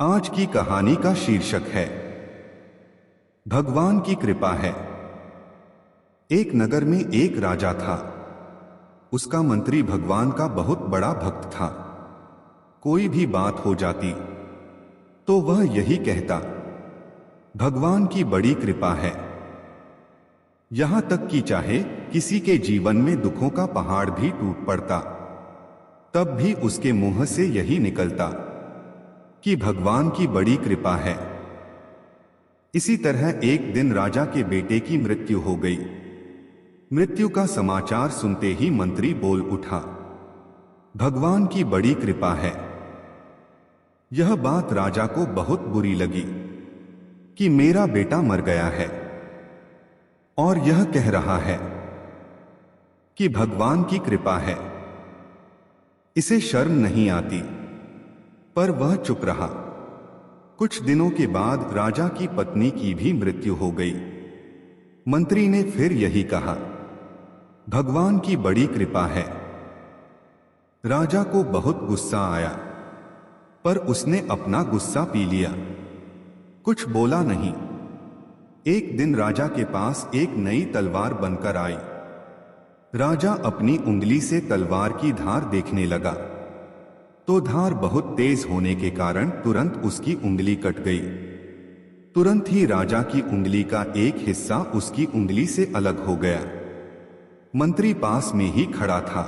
आज की कहानी का शीर्षक है भगवान की कृपा है। एक नगर में एक राजा था। उसका मंत्री भगवान का बहुत बड़ा भक्त था। कोई भी बात हो जाती तो वह यही कहता, भगवान की बड़ी कृपा है। यहां तक कि चाहे किसी के जीवन में दुखों का पहाड़ भी टूट पड़ता, तब भी उसके मुंह से यही निकलता कि भगवान की बड़ी कृपा है। इसी तरह एक दिन राजा के बेटे की मृत्यु हो गई। मृत्यु का समाचार सुनते ही मंत्री बोल उठा, भगवान की बड़ी कृपा है। यह बात राजा को बहुत बुरी लगी कि मेरा बेटा मर गया है और यह कह रहा है कि भगवान की कृपा है। इसे शर्म नहीं आती, पर वह चुप रहा। कुछ दिनों के बाद राजा की पत्नी की भी मृत्यु हो गई। मंत्री ने फिर यही कहा, भगवान की बड़ी कृपा है। राजा को बहुत गुस्सा आया, पर उसने अपना गुस्सा पी लिया, कुछ बोला नहीं। एक दिन राजा के पास एक नई तलवार बनकर आई। राजा अपनी उंगली से तलवार की धार देखने लगा तो धार बहुत तेज होने के कारण तुरंत उसकी उंगली कट गई। तुरंत ही राजा की उंगली का एक हिस्सा उसकी उंगली से अलग हो गया। मंत्री पास में ही खड़ा था।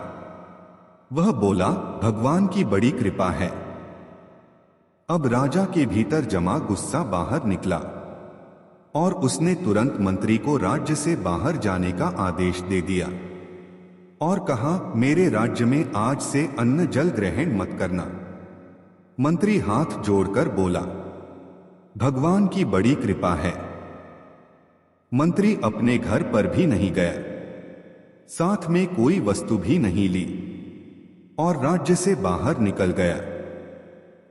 वह बोला, भगवान की बड़ी कृपा है। अब राजा के भीतर जमा गुस्सा बाहर निकला और उसने तुरंत मंत्री को राज्य से बाहर जाने का आदेश दे दिया और कहा, मेरे राज्य में आज से अन्न जल ग्रहण मत करना। मंत्री हाथ जोड़कर बोला, भगवान की बड़ी कृपा है। मंत्री अपने घर पर भी नहीं गया, साथ में कोई वस्तु भी नहीं ली और राज्य से बाहर निकल गया।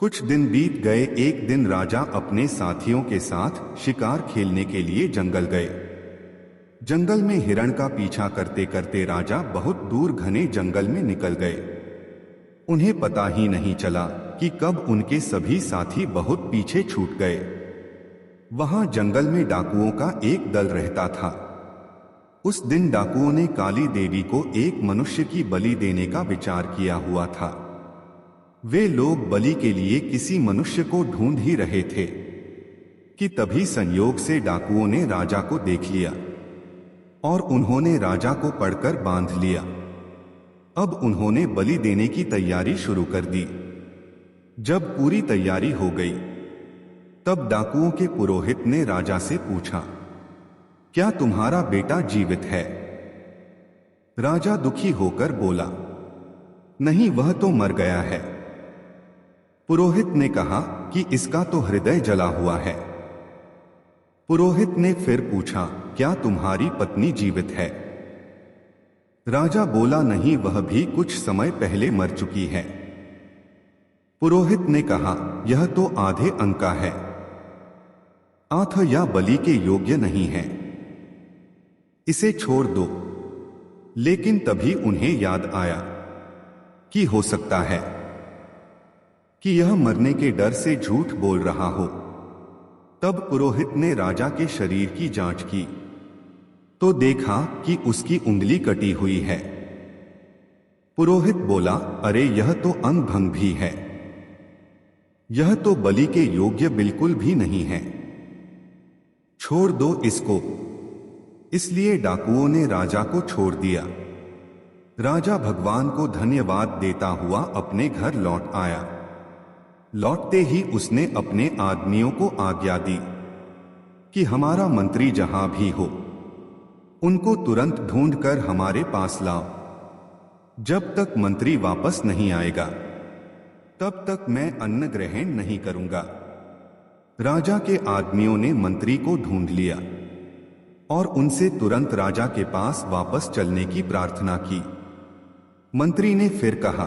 कुछ दिन बीत गए। एक दिन राजा अपने साथियों के साथ शिकार खेलने के लिए जंगल गए। जंगल में हिरण का पीछा करते करते राजा बहुत दूर घने जंगल में निकल गए। उन्हें पता ही नहीं चला कि कब उनके सभी साथी बहुत पीछे छूट गए। वहां जंगल में डाकुओं का एक दल रहता था। उस दिन डाकुओं ने काली देवी को एक मनुष्य की बलि देने का विचार किया हुआ था। वे लोग बलि के लिए किसी मनुष्य को ढूंढ ही रहे थे कि तभी संयोग से डाकुओं ने राजा को देख लिया और उन्होंने राजा को पकड़कर बांध लिया। अब उन्होंने बलि देने की तैयारी शुरू कर दी। जब पूरी तैयारी हो गई, तब डाकुओं के पुरोहित ने राजा से पूछा, क्या तुम्हारा बेटा जीवित है? राजा दुखी होकर बोला, नहीं, वह तो मर गया है। पुरोहित ने कहा कि इसका तो हृदय जला हुआ है। पुरोहित ने फिर पूछा, क्या तुम्हारी पत्नी जीवित है? राजा बोला, नहीं, वह भी कुछ समय पहले मर चुकी है। पुरोहित ने कहा, यह तो आधे अंक का है, आठ या बलि के योग्य नहीं है, इसे छोड़ दो। लेकिन तभी उन्हें याद आया कि हो सकता है कि यह मरने के डर से झूठ बोल रहा हो। तब पुरोहित ने राजा के शरीर की जांच की तो देखा कि उसकी उंगली कटी हुई है। पुरोहित बोला, अरे, यह तो अंग भंग भी है, यह तो बलि के योग्य बिल्कुल भी नहीं है, छोड़ दो इसको। इसलिए डाकुओं ने राजा को छोड़ दिया। राजा भगवान को धन्यवाद देता हुआ अपने घर लौट आया। लौटते ही उसने अपने आदमियों को आज्ञा दी कि हमारा मंत्री जहां भी हो, उनको तुरंत ढूंढकर हमारे पास लाओ। जब तक मंत्री वापस नहीं आएगा, तब तक मैं अन्न ग्रहण नहीं करूंगा। राजा के आदमियों ने मंत्री को ढूंढ लिया और उनसे तुरंत राजा के पास वापस चलने की प्रार्थना की। मंत्री ने फिर कहा,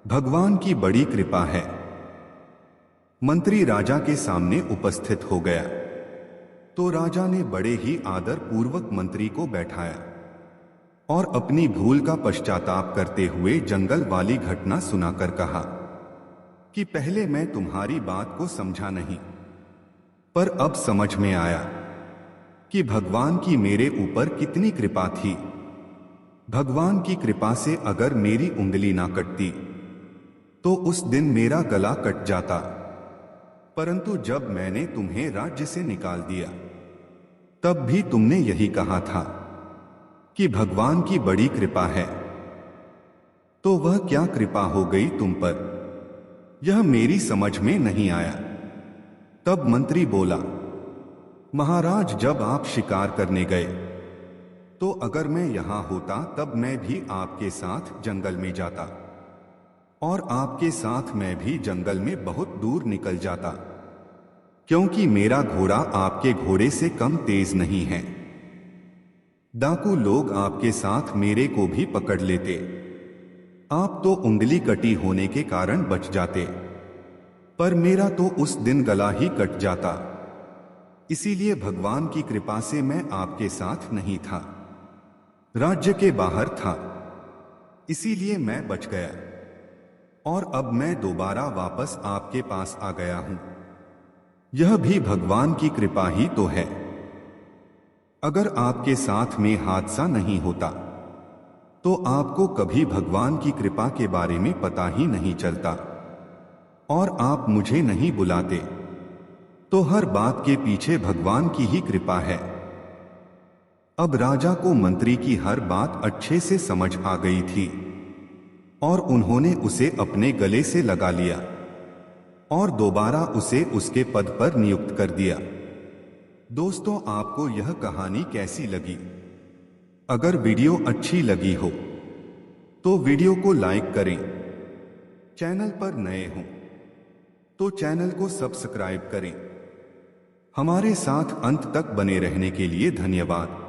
भगवान की बड़ी कृपा है। मंत्री राजा के सामने उपस्थित हो गया तो राजा ने बड़े ही आदर पूर्वक मंत्री को बैठाया और अपनी भूल का पश्चाताप करते हुए जंगल वाली घटना सुनाकर कहा, कि पहले मैं तुम्हारी बात को समझा नहीं, पर अब समझ में आया कि भगवान की मेरे ऊपर कितनी कृपा थी। भगवान की कृपा से अगर मेरी उंगली ना कटती तो उस दिन मेरा गला कट जाता। परंतु जब मैंने तुम्हें राज्य से निकाल दिया तब भी तुमने यही कहा था कि भगवान की बड़ी कृपा है। तो वह क्या कृपा हो गई तुम पर, यह मेरी समझ में नहीं आया। तब मंत्री बोला, महाराज, जब आप शिकार करने गए तो अगर मैं यहां होता तब मैं भी आपके साथ जंगल में जाता और आपके साथ मैं भी जंगल में बहुत दूर निकल जाता, क्योंकि मेरा घोड़ा आपके घोड़े से कम तेज नहीं है। डाकू लोग आपके साथ मेरे को भी पकड़ लेते, आप तो उंगली कटी होने के कारण बच जाते, पर मेरा तो उस दिन गला ही कट जाता। इसीलिए भगवान की कृपा से मैं आपके साथ नहीं था, राज्य के बाहर था, इसीलिए मैं बच गया और अब मैं दोबारा वापस आपके पास आ गया हूं। यह भी भगवान की कृपा ही तो है। अगर आपके साथ में हादसा नहीं होता तो आपको कभी भगवान की कृपा के बारे में पता ही नहीं चलता और आप मुझे नहीं बुलाते, तो हर बात के पीछे भगवान की ही कृपा है। अब राजा को मंत्री की हर बात अच्छे से समझ आ गई थी और उन्होंने उसे अपने गले से लगा लिया और दोबारा उसे उसके पद पर नियुक्त कर दिया। दोस्तों, आपको यह कहानी कैसी लगी? अगर वीडियो अच्छी लगी हो तो वीडियो को लाइक करें, चैनल पर नए हो तो चैनल को सब्सक्राइब करें। हमारे साथ अंत तक बने रहने के लिए धन्यवाद।